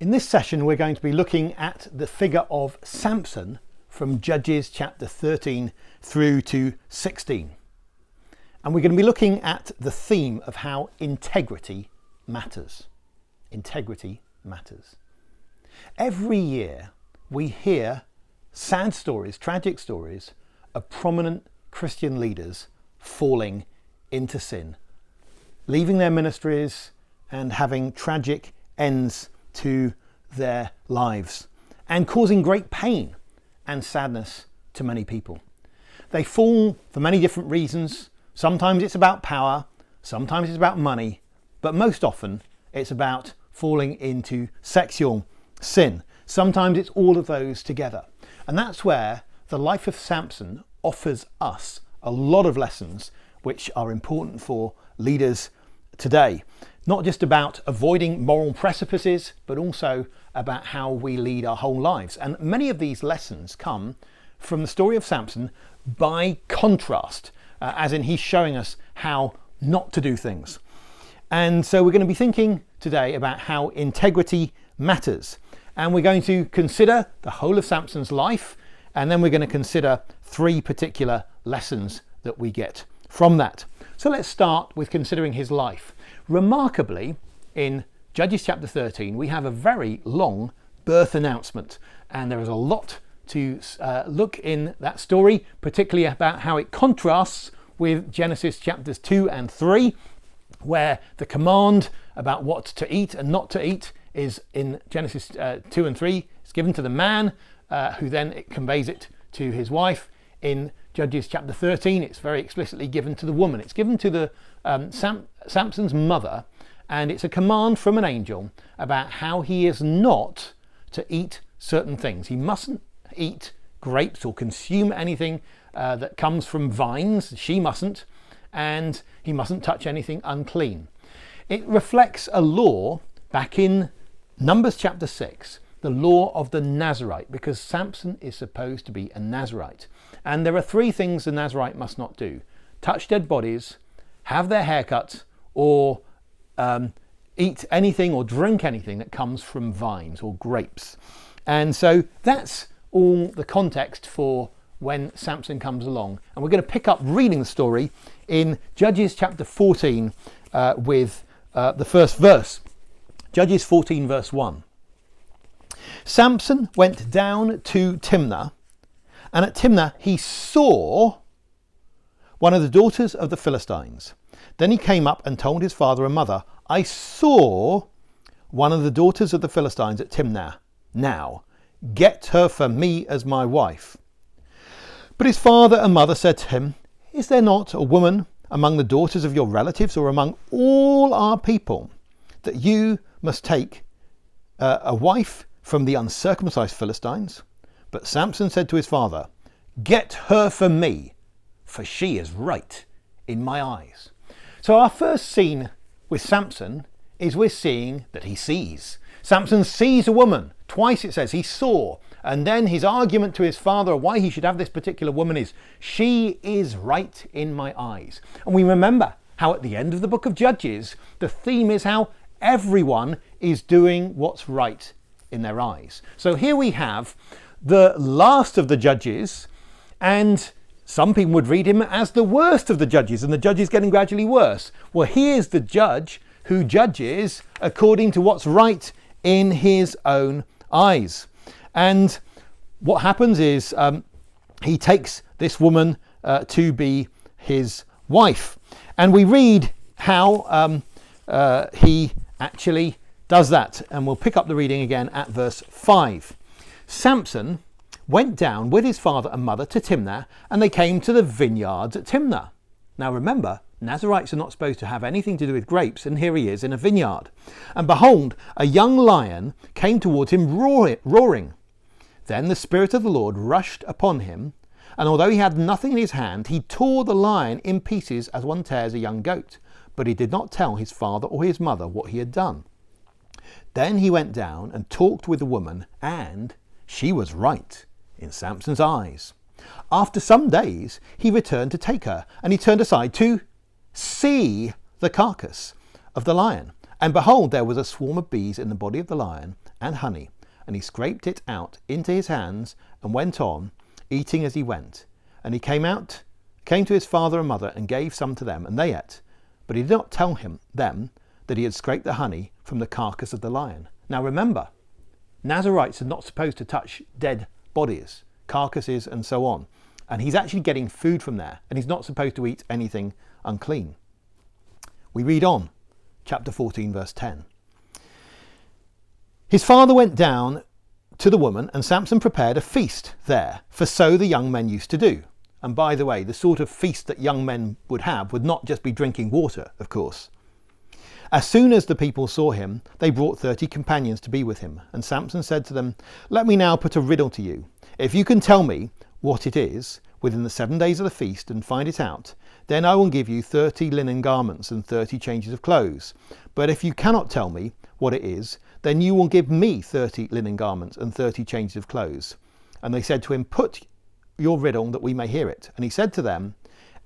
In this session, we're going to be looking at the figure of Samson from Judges chapter 13 through to 16. And we're going to be looking at the theme of how integrity matters. Integrity matters. Every year we hear sad stories, tragic stories of prominent Christian leaders falling into sin, leaving their ministries and having tragic ends to their lives and causing great pain and sadness to many people. They fall for many different reasons. Sometimes it's about power, sometimes it's about money, but most often it's about falling into sexual sin. Sometimes it's all of those together. And that's where the life of Samson offers us a lot of lessons which are important for leaders today. Not just about avoiding moral precipices, but also about how we lead our whole lives. And many of these lessons come from the story of Samson by contrast, as in he's showing us how not to do things. And so we're going to be thinking today about how integrity matters. And we're going to consider the whole of Samson's life, and then we're going to consider three particular lessons that we get from that. So let's start with considering his life. Remarkably, in Judges chapter 13, we have a very long birth announcement, and there is a lot to look in that story, particularly about how it contrasts with Genesis chapters 2 and 3, where the command about what to eat and not to eat is in Genesis 2 and 3. It's given to the man, who then conveys it to his wife. In Judges chapter 13, it's very explicitly given to the woman. It's given to the Samson's mother, and it's a command from an angel about how he is not to eat certain things. He mustn't eat grapes or consume anything that comes from vines. She mustn't, and he mustn't touch anything unclean. It reflects a law back in Numbers chapter 6, the law of the Nazarite, because Samson is supposed to be a Nazarite. And there are three things the Nazarite must not do: touch dead bodies, have their hair cut, or eat anything or drink anything that comes from vines or grapes. And so that's all the context for when Samson comes along. And we're going to pick up reading the story in Judges chapter 14 with the first verse. Judges 14 verse 1. Samson went down to Timnah, and at Timnah he saw one of the daughters of the Philistines. Then he came up and told his father and mother, "I saw one of the daughters of the Philistines at Timnah. Now, get her for me as my wife." But his father and mother said to him, "Is there not a woman among the daughters of your relatives or among all our people that you must take a wife from the uncircumcised Philistines?" But Samson said to his father, "Get her for me, for she is right in my eyes." So our first scene with Samson is we're seeing that he sees. Samson sees a woman. Twice it says he saw. And then his argument to his father why he should have this particular woman is, "She is right in my eyes." And we remember how at the end of the book of Judges, the theme is how everyone is doing what's right in their eyes. So here we have the last of the judges, and some people would read him as the worst of the judges, and the judge is getting gradually worse. Well, here's the judge who judges according to what's right in his own eyes. And what happens is he takes this woman to be his wife. And we read how he actually does that. And we'll pick up the reading again at verse 5. Samson went down with his father and mother to Timnah, and they came to the vineyards at Timnah. Now remember, Nazarites are not supposed to have anything to do with grapes, and here he is in a vineyard. And behold, a young lion came towards him roaring. Then the Spirit of the Lord rushed upon him, and although he had nothing in his hand, he tore the lion in pieces as one tears a young goat. But he did not tell his father or his mother what he had done. Then he went down and talked with the woman, and she was right in Samson's eyes. After some days, he returned to take her, and he turned aside to see the carcass of the lion. And behold, there was a swarm of bees in the body of the lion, and honey, and he scraped it out into his hands and went on, eating as he went. And he came to his father and mother and gave some to them, and they ate. But he did not tell them that he had scraped the honey from the carcass of the lion. Now remember, Nazarites are not supposed to touch dead bodies, carcasses and so on. And he's actually getting food from there, and he's not supposed to eat anything unclean. We read on, chapter 14, verse 10. His father went down to the woman, and Samson prepared a feast there, for so the young men used to do. And by the way, the sort of feast that young men would have would not just be drinking water, of course. As soon as the people saw him, they brought 30 companions to be with him. And Samson said to them, "Let me now put a riddle to you. If you can tell me what it is within the 7 days of the feast and find it out, then I will give you 30 linen garments and 30 changes of clothes. But if you cannot tell me what it is, then you will give me 30 linen garments and 30 changes of clothes." And they said to him, "Put your riddle that we may hear it." And he said to them,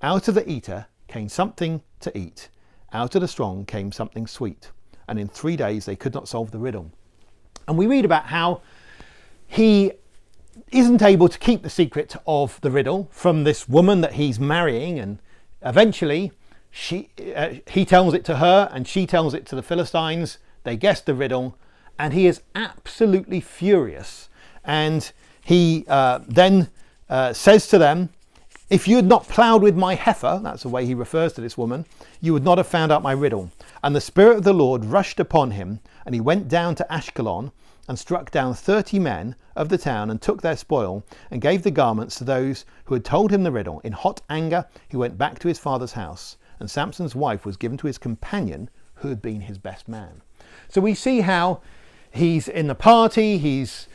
"Out of the eater came something to eat. Out of the strong came something sweet." And in 3 days they could not solve the riddle. And we read about how he isn't able to keep the secret of the riddle from this woman that he's marrying, and eventually he tells it to her and she tells it to the Philistines. They guess the riddle, and he is absolutely furious. And he then says to them, "If you had not ploughed with my heifer," that's the way he refers to this woman, "you would not have found out my riddle." And the Spirit of the Lord rushed upon him, and he went down to Ashkelon and struck down 30 men of the town and took their spoil and gave the garments to those who had told him the riddle. In hot anger, he went back to his father's house, and Samson's wife was given to his companion who had been his best man. So we see how he's in the party, he's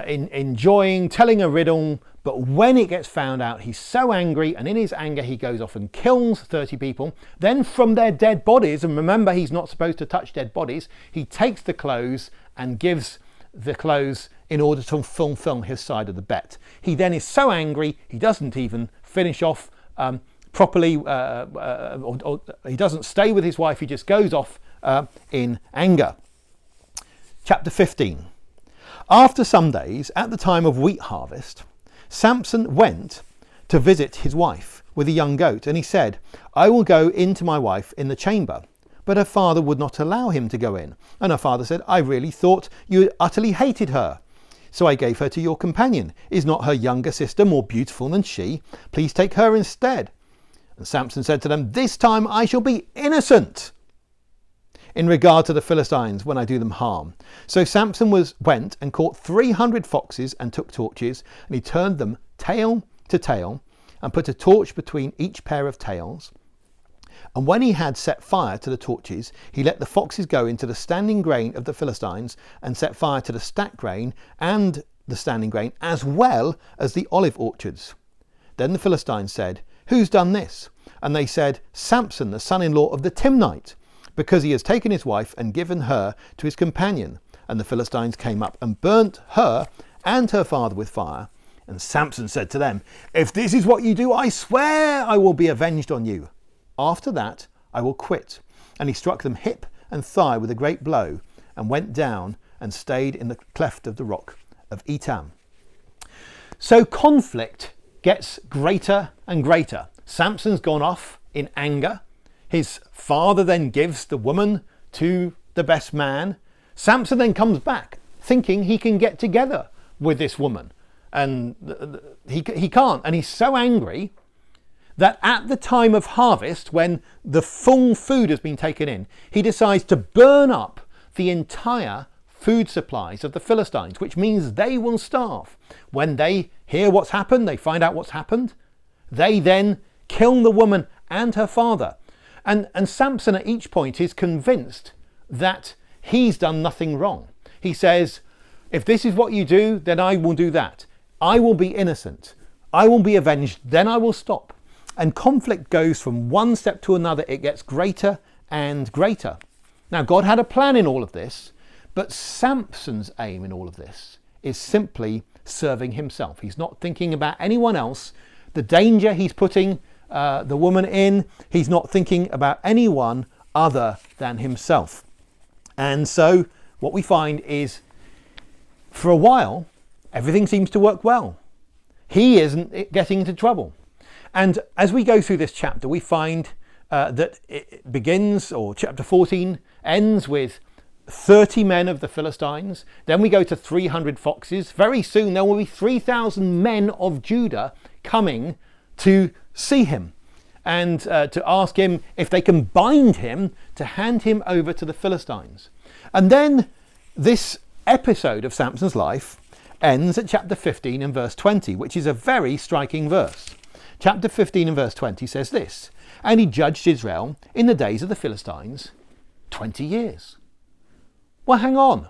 enjoying telling a riddle, but when it gets found out, he's so angry, and in his anger he goes off and kills 30 people. Then from their dead bodies, and remember he's not supposed to touch dead bodies, he takes the clothes and gives the clothes in order to fulfill his side of the bet. He then is so angry he doesn't even finish off properly, or he doesn't stay with his wife, he just goes off in anger. Chapter 15. After some days, at the time of wheat harvest, Samson went to visit his wife with a young goat, and he said, "I will go in to my wife in the chamber." But her father would not allow him to go in. And her father said, "I really thought you had utterly hated her, so I gave her to your companion. Is not her younger sister more beautiful than she? Please take her instead." And Samson said to them, "This time I shall be innocent in regard to the Philistines when I do them harm." So Samson went and caught 300 foxes and took torches, and he turned them tail to tail and put a torch between each pair of tails. And when he had set fire to the torches, he let the foxes go into the standing grain of the Philistines and set fire to the stacked grain and the standing grain, as well as the olive orchards. Then the Philistines said, "Who's done this?" And they said, "Samson, the son-in-law of the Timnite, because he has taken his wife and given her to his companion." And the Philistines came up and burnt her and her father with fire. And Samson said to them, "If this is what you do, I swear I will be avenged on you. After that, I will quit." And he struck them hip and thigh with a great blow and went down and stayed in the cleft of the rock of Etam. So conflict gets greater and greater. Samson's gone off in anger. His father then gives the woman to the best man. Samson then comes back thinking he can get together with this woman. And he can't. And he's so angry that at the time of harvest, when the full food has been taken in, he decides to burn up the entire food supplies of the Philistines, which means they will starve. When they hear what's happened, they find out what's happened, they then kill the woman and her father. And Samson at each point is convinced that he's done nothing wrong. He says, "If this is what you do, then I will do that. I will be innocent. I will be avenged. Then I will stop." And conflict goes from one step to another. It gets greater and greater. Now, God had a plan in all of this, but Samson's aim in all of this is simply serving himself. He's not thinking about anyone else, the danger he's putting the woman in. He's not thinking about anyone other than himself. And so what we find is for a while, everything seems to work well. He isn't getting into trouble. And as we go through this chapter, we find that it begins, or chapter 14 ends with 30 men of the Philistines. Then we go to 300 foxes. Very soon there will be 3,000 men of Judah coming to see him and to ask him if they can bind him to hand him over to the Philistines. And then this episode of Samson's life ends at chapter 15 and verse 20, which is a very striking verse. Chapter 15 and verse 20 says this: "And he judged Israel in the days of the Philistines 20 years. Well, hang on.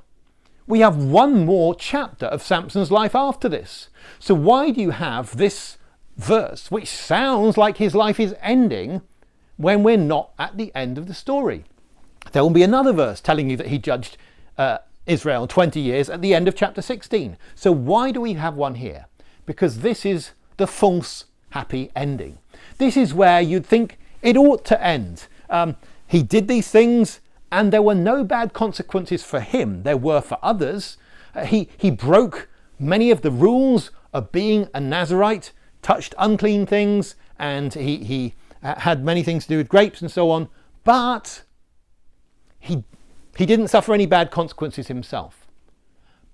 We have one more chapter of Samson's life after this. So why do you have this verse, which sounds like his life is ending, when we're not at the end of the story? There will be another verse telling you that he judged Israel 20 years at the end of chapter 16. So why do we have one here? Because this is the false happy ending. This is where you'd think it ought to end. He did these things and there were no bad consequences for him. There were for others. He broke many of the rules of being a Nazirite, touched unclean things, and he had many things to do with grapes and so on. But he didn't suffer any bad consequences himself.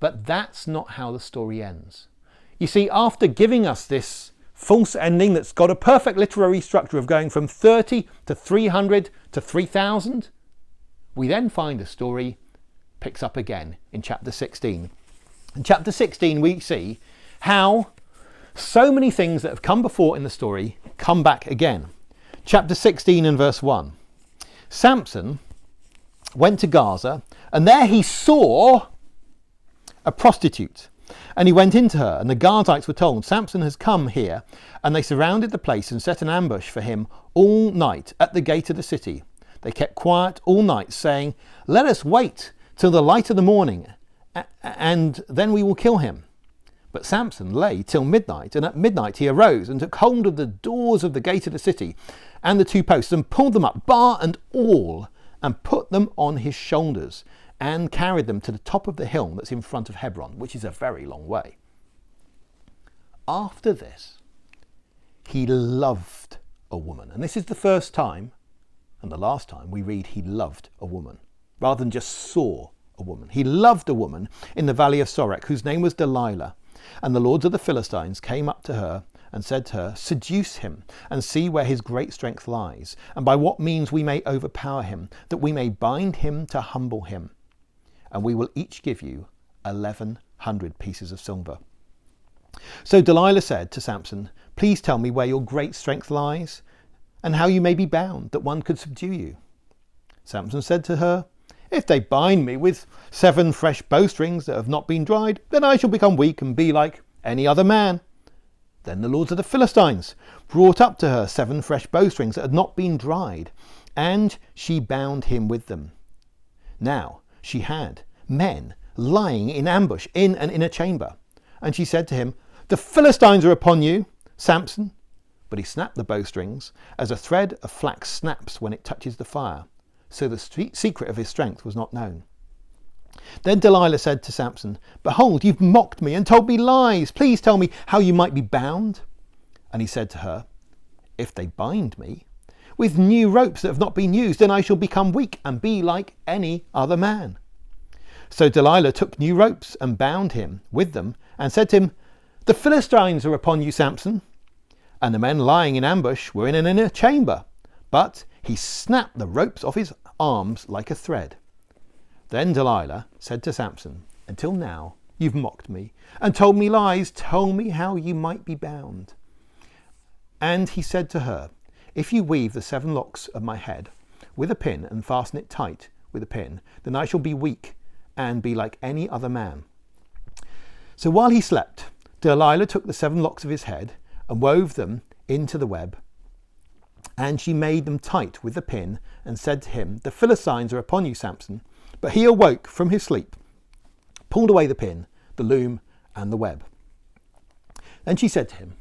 But that's not how the story ends. You see, after giving us this false ending that's got a perfect literary structure of going from 30 to 300 to 3,000, we then find the story picks up again in chapter 16. In chapter 16 we see how so many things that have come before in the story come back again. Chapter 16 and verse 1. Samson went to Gaza, and there he saw a prostitute, and he went into her, and the Gazites were told, "Samson has come here," and they surrounded the place and set an ambush for him all night at the gate of the city. They kept quiet all night, saying, "Let us wait till the light of the morning, and then we will kill him." But Samson lay till midnight, and at midnight he arose and took hold of the doors of the gate of the city and the two posts, and pulled them up, bar and all, and put them on his shoulders, and carried them to the top of the hill that's in front of Hebron, which is a very long way. After this, he loved a woman. And this is the first time and the last time we read he loved a woman, rather than just saw a woman. He loved a woman in the valley of Sorek, whose name was Delilah. And the lords of the Philistines came up to her and said to her, "Seduce him, and see where his great strength lies, and by what means we may overpower him, that we may bind him to humble him. And we will each give you 1,100 pieces of silver." So Delilah said to Samson, "Please tell me where your great strength lies, and how you may be bound, that one could subdue you." Samson said to her, "If they bind me with 7 fresh bowstrings that have not been dried, then I shall become weak and be like any other man." Then the lords of the Philistines brought up to her 7 fresh bowstrings that had not been dried, and she bound him with them. Now she had men lying in ambush in an inner chamber. And she said to him, "The Philistines are upon you, Samson." But he snapped the bowstrings, as a thread of flax snaps when it touches the fire. So the secret of his strength was not known. Then Delilah said to Samson, "Behold, you've mocked me and told me lies. Please tell me how you might be bound." And he said to her, "If they bind me with new ropes that have not been used, then I shall become weak and be like any other man." So Delilah took new ropes and bound him with them, and said to him, "The Philistines are upon you, Samson." And the men lying in ambush were in an inner chamber, but he snapped the ropes off his arms like a thread. Then Delilah said to Samson, "Until now you've mocked me and told me lies. Tell me how you might be bound." And he said to her, "If you weave the 7 locks of my head with a pin and fasten it tight with a pin, then I shall be weak and be like any other man." So while he slept, Delilah took the 7 locks of his head and wove them into the web. And she made them tight with the pin and said to him, "The Philistines are upon you, Samson." But he awoke from his sleep, pulled away the pin, the loom, and the web. Then she said to him,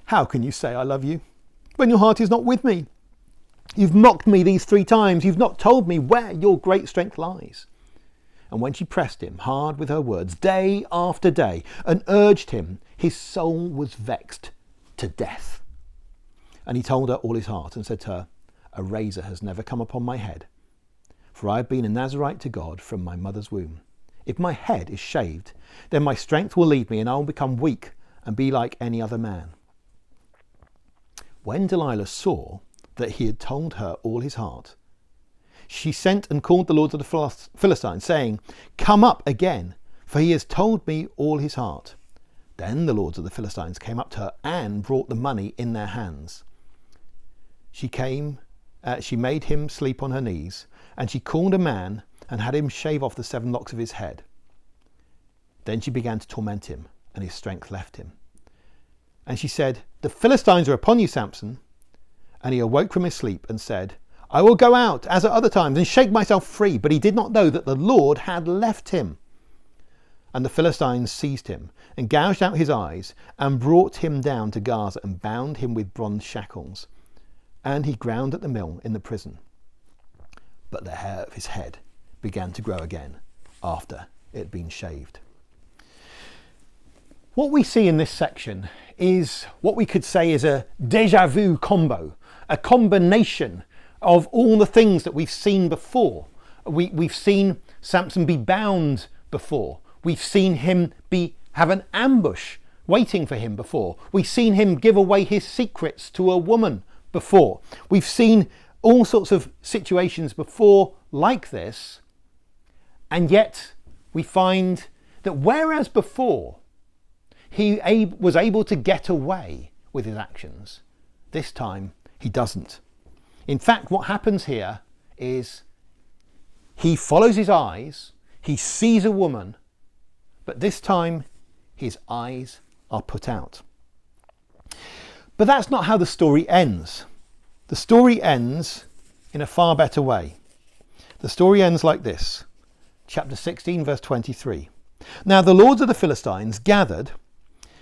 "How can you say I love you when your heart is not with me? You've mocked me these 3 times. You've not told me where your great strength lies." And when she pressed him hard with her words day after day and urged him, his soul was vexed to death. And he told her all his heart and said to her, a razor has never come upon my head, for I have been a Nazarite to God from my mother's womb. If my head is shaved, then my strength will leave me and I will become weak and be like any other man. When Delilah saw that he had told her all his heart, she sent and called the lords of the Philistines, saying, come up again, for he has told me all his heart. Then the lords of the Philistines came up to her and brought the money in their hands. She made him sleep on her knees, and she called a man and had him shave off the 7 locks of his head. Then she began to torment him, and his strength left him. And she said, the Philistines are upon you, Samson. And he awoke from his sleep and said, I will go out as at other times and shake myself free. But he did not know that the Lord had left him. And the Philistines seized him and gouged out his eyes and brought him down to Gaza and bound him with bronze shackles. And he ground at the mill in the prison. But the hair of his head began to grow again after it had been shaved. What we see in this section is what we could say is a déjà vu combo, a combination of all the things that we've seen before. We've seen Samson be bound before. We've seen him have an ambush waiting for him before. We've seen him give away his secrets to a woman before. We've seen all sorts of situations before like this, and yet we find that whereas before he was able to get away with his actions, this time he doesn't. In fact, what happens here is he follows his eyes, he sees a woman, but this time his eyes are put out. But that's not how the story ends. The story ends in a far better way. The story ends like this. Chapter 16, verse 23. Now the lords of the Philistines gathered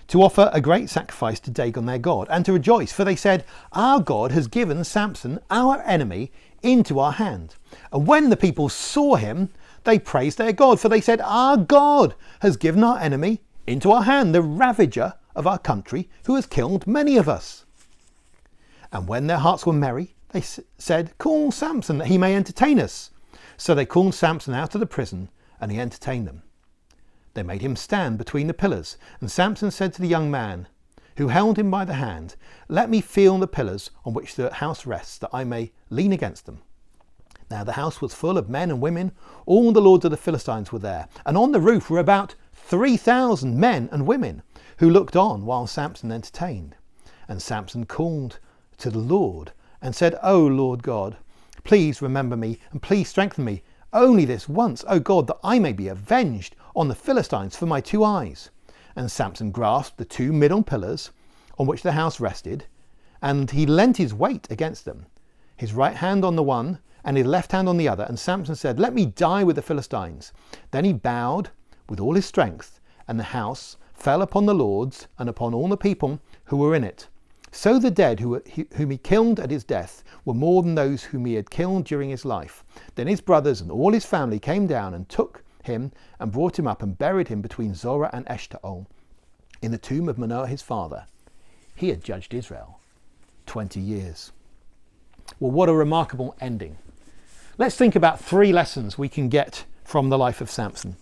to offer a great sacrifice to Dagon their god, and to rejoice, for they said, our God has given Samson, our enemy, into our hand. And when the people saw him, they praised their God, for they said, our God has given our enemy into our hand, the ravager of our country, who has killed many of us. And when their hearts were merry, they said, call Samson, that he may entertain us. So they called Samson out of the prison, and he entertained them. They made him stand between the pillars, and Samson said to the young man who held him by the hand, let me feel the pillars on which the house rests, that I may lean against them. Now the house was full of men and women. All the lords of the Philistines were there, and on the roof were about 3,000 men and women who looked on while Samson entertained. And Samson called to the Lord and said, O Lord God, please remember me and please strengthen me only this once, O God, that I may be avenged on the Philistines for my 2 eyes. And Samson grasped the 2 middle pillars on which the house rested, and he leant his weight against them, his right hand on the one and his left hand on the other. And Samson said, let me die with the Philistines. Then he bowed with all his strength, and the house fell upon the lords and upon all the people who were in it. So the dead whom he killed at his death were more than those whom he had killed during his life. Then his brothers and all his family came down and took him and brought him up and buried him between Zorah and Eshtaol in the tomb of Manoah his father. He had judged Israel 20 years. Well, what a remarkable ending. Let's think about 3 lessons we can get from the life of Samson.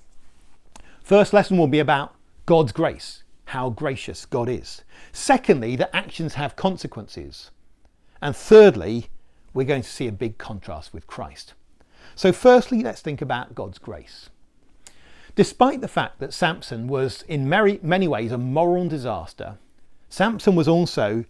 First lesson will be about God's grace, how gracious God is. Secondly, that actions have consequences. And thirdly, we're going to see a big contrast with Christ. So firstly, let's think about God's grace. Despite the fact that Samson was in many ways a moral disaster, Samson was also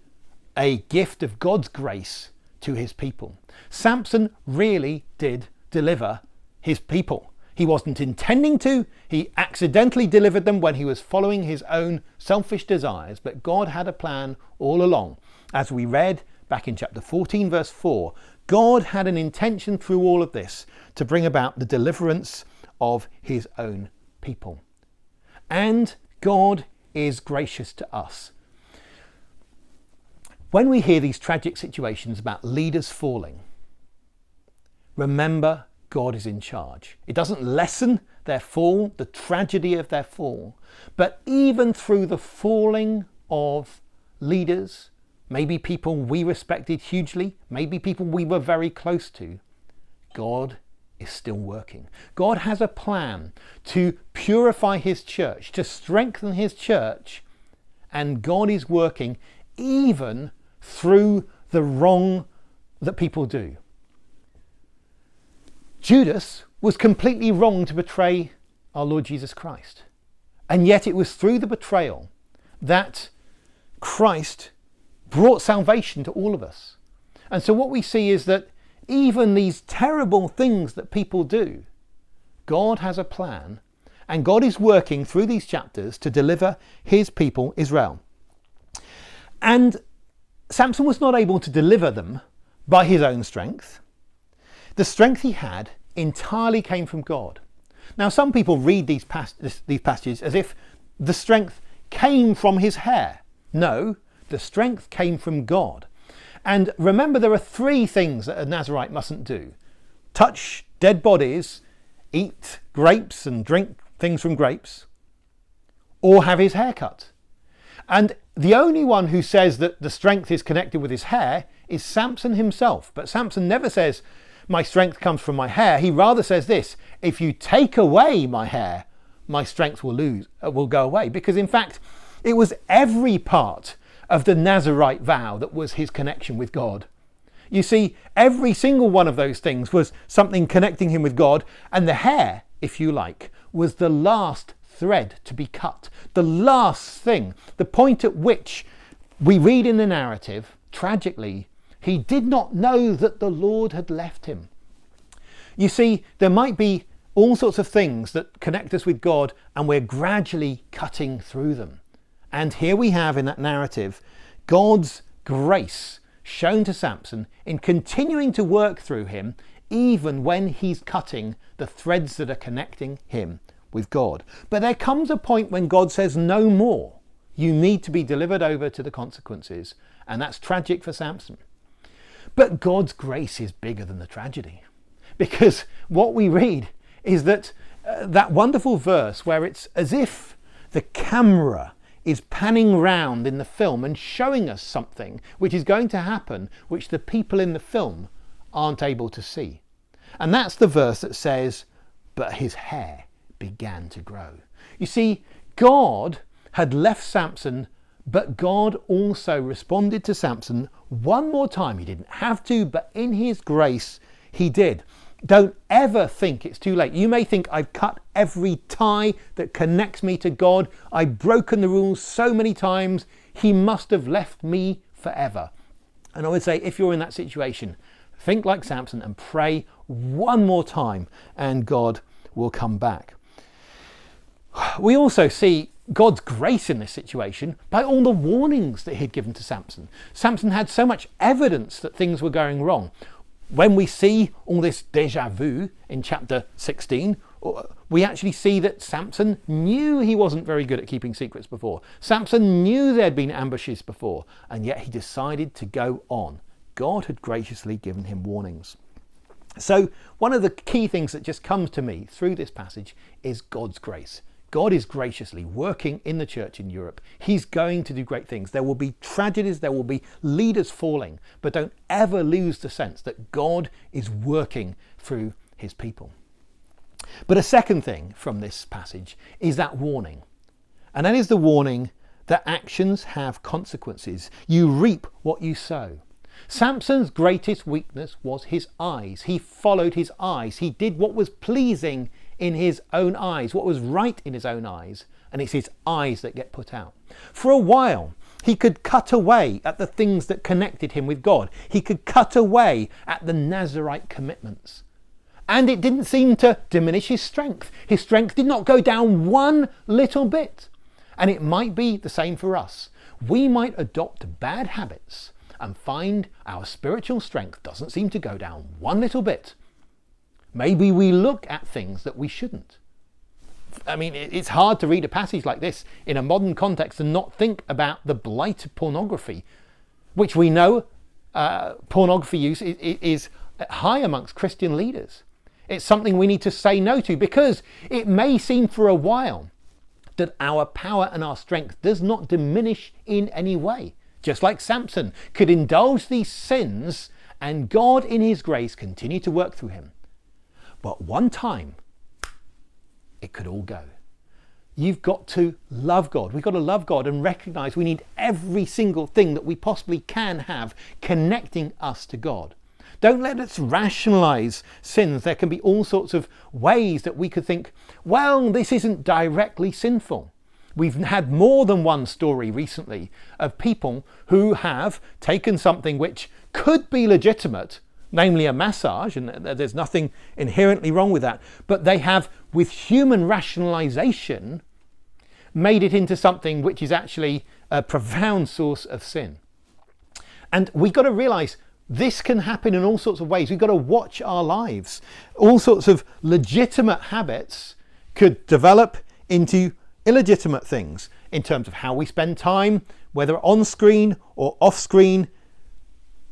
a gift of God's grace to his people. Samson really did deliver his people. He wasn't intending to. He accidentally delivered them when he was following his own selfish desires, but God had a plan all along. As we read back in chapter 14, verse 4, God had an intention through all of this to bring about the deliverance of his own people. And God is gracious to us. When we hear these tragic situations about leaders falling, remember God is in charge. It doesn't lessen their fall, the tragedy of their fall, but even through the falling of leaders, maybe people we respected hugely, maybe people we were very close to, God is still working. God has a plan to purify his church, to strengthen his church, and God is working even through the wrong that people do. Judas was completely wrong to betray our Lord Jesus Christ. And yet it was through the betrayal that Christ brought salvation to all of us. And so what we see is that even these terrible things that people do, God has a plan, and God is working through these chapters to deliver his people Israel. And Samson was not able to deliver them by his own strength. The strength he had entirely came from God. Now, some people read these passages as if the strength came from his hair. No, the strength came from God. And remember, there are three things that a Nazirite mustn't do: touch dead bodies, eat grapes and drink things from grapes, or have his hair cut. And the only one who says that the strength is connected with his hair is Samson himself. But Samson never says, my strength comes from my hair. He rather says this: if you take away my hair, my strength will go away. Because in fact, it was every part of the Nazirite vow that was his connection with God. You see, every single one of those things was something connecting him with God, and the hair, if you like, was the last thread to be cut, the last thing, the point at which we read in the narrative, tragically, he did not know that the Lord had left him. You see, there might be all sorts of things that connect us with God, and we're gradually cutting through them. And here we have in that narrative God's grace shown to Samson in continuing to work through him, even when he's cutting the threads that are connecting him with God. But there comes a point when God says, no more. You need to be delivered over to the consequences. And that's tragic for Samson. But God's grace is bigger than the tragedy. Because what we read is that that wonderful verse where it's as if the camera is panning round in the film and showing us something which is going to happen, which the people in the film aren't able to see. And that's the verse that says, but his hair began to grow. You see, God had left Samson, but God also responded to Samson one more time. He didn't have to, but in his grace, he did. Don't ever think it's too late. You may think, I've cut every tie that connects me to God. I've broken the rules so many times. He must have left me forever. And I would say, if you're in that situation, think like Samson and pray one more time, and God will come back. We also see God's grace in this situation by all the warnings that he'd given to Samson. Samson had so much evidence that things were going wrong. When we see all this déjà vu in chapter 16, we actually see that Samson knew he wasn't very good at keeping secrets before. Samson knew there'd been ambushes before, and yet he decided to go on. God had graciously given him warnings. So one of the key things that just comes to me through this passage is God's grace. God is graciously working in the church in Europe. He's going to do great things. There will be tragedies, there will be leaders falling, but don't ever lose the sense that God is working through his people. But a second thing from this passage is that warning. And that is the warning that actions have consequences. You reap what you sow. Samson's greatest weakness was his eyes. He followed his eyes. He did what was pleasing in his own eyes, what was right in his own eyes, and it's his eyes that get put out. For a while, he could cut away at the things that connected him with God. He could cut away at the Nazirite commitments. And it didn't seem to diminish his strength. His strength did not go down one little bit. And it might be the same for us. We might adopt bad habits and find our spiritual strength doesn't seem to go down one little bit. Maybe we look at things that we shouldn't. I mean, it's hard to read a passage like this in a modern context and not think about the blight of pornography, which we know pornography use is high amongst Christian leaders. It's something we need to say no to, because it may seem for a while that our power and our strength does not diminish in any way. Just like Samson could indulge these sins and God in his grace continue to work through him. But one time, it could all go. You've got to love God. We've got to love God and recognize we need every single thing that we possibly can have connecting us to God. Don't let us rationalize sins. There can be all sorts of ways that we could think, well, this isn't directly sinful. We've had more than one story recently of people who have taken something which could be legitimate, namely a massage, and there's nothing inherently wrong with that, but they have, with human rationalization, made it into something which is actually a profound source of sin. And we've got to realize this can happen in all sorts of ways. We've got to watch our lives. All sorts of legitimate habits could develop into illegitimate things in terms of how we spend time, whether on screen or off screen.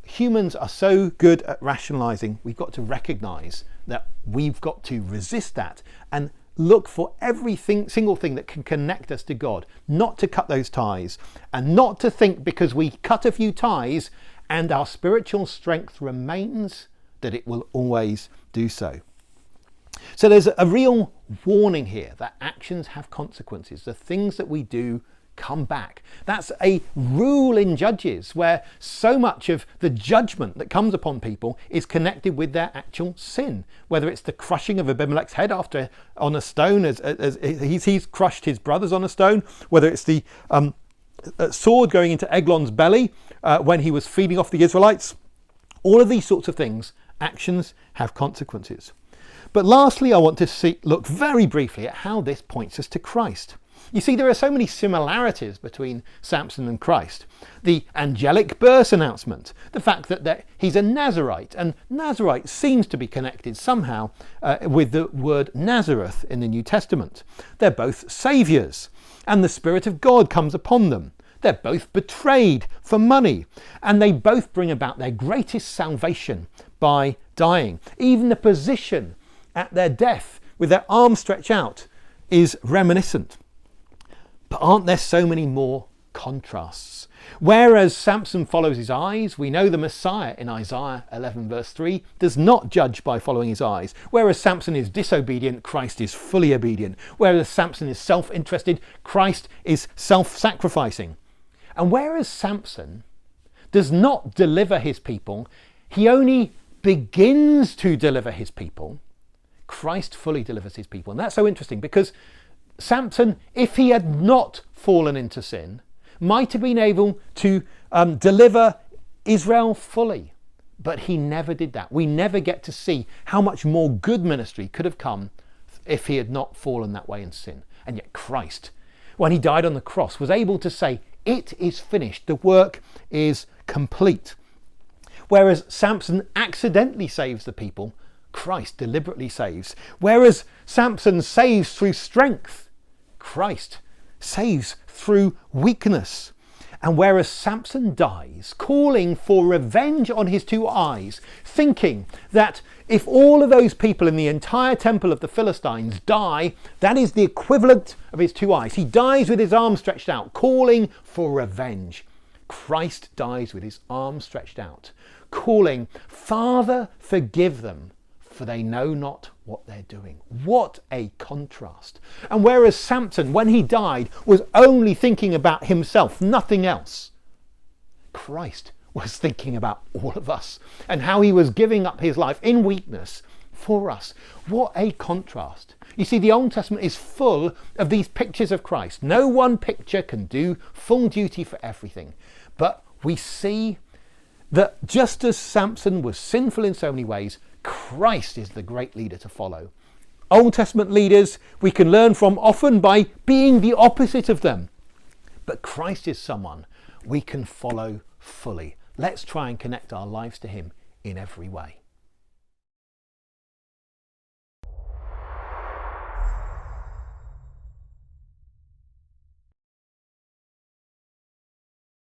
Humans are so good at rationalizing. We've got to recognize that we've got to resist that and look for everything, single thing that can connect us to God, not to cut those ties, and not to think because we cut a few ties and our spiritual strength remains, that it will always do so. So there's a real warning here that actions have consequences. The things that we do come back. That's a rule in Judges, where so much of the judgment that comes upon people is connected with their actual sin. Whether it's the crushing of Abimelech's head on a stone, as he's crushed his brothers on a stone, whether it's the sword going into Eglon's belly when he was feeding off the Israelites. All of these sorts of things, actions have consequences. But lastly, I want to look very briefly at how this points us to Christ. You see, there are so many similarities between Samson and Christ. The angelic birth announcement, the fact that he's a Nazarite, and Nazarite seems to be connected somehow with the word Nazareth in the New Testament. They're both saviours, and the Spirit of God comes upon them. They're both betrayed for money, and they both bring about their greatest salvation by dying. Even the position at their death with their arms stretched out is reminiscent. But aren't there so many more contrasts? Whereas Samson follows his eyes, we know the Messiah in Isaiah 11 verse 3 does not judge by following his eyes. Whereas Samson is disobedient, Christ is fully obedient. Whereas Samson is self-interested, Christ is self-sacrificing. And whereas Samson does not deliver his people, he only begins to deliver his people, Christ fully delivers his people. And that's so interesting, because Samson, if he had not fallen into sin, might have been able to deliver Israel fully. But he never did that. We never get to see how much more good ministry could have come if he had not fallen that way in sin. And yet Christ, when he died on the cross, was able to say, it is finished. The work is complete. Whereas Samson accidentally saves the people, Christ deliberately saves. Whereas Samson saves through strength, Christ saves through weakness. And whereas Samson dies, calling for revenge on his two eyes, thinking that if all of those people in the entire temple of the Philistines die, that is the equivalent of his two eyes. He dies with his arms stretched out, calling for revenge. Christ dies with his arms stretched out, calling, Father, forgive them, for they know not what they're doing. What a contrast. And whereas Samson, when he died, was only thinking about himself, nothing else, Christ was thinking about all of us and how he was giving up his life in weakness for us. What a contrast. You see, the Old Testament is full of these pictures of Christ. No one picture can do full duty for everything. But we see that just as Samson was sinful in so many ways, Christ is the great leader to follow. Old Testament leaders we can learn from often by being the opposite of them. But Christ is someone we can follow fully. Let's try and connect our lives to him in every way.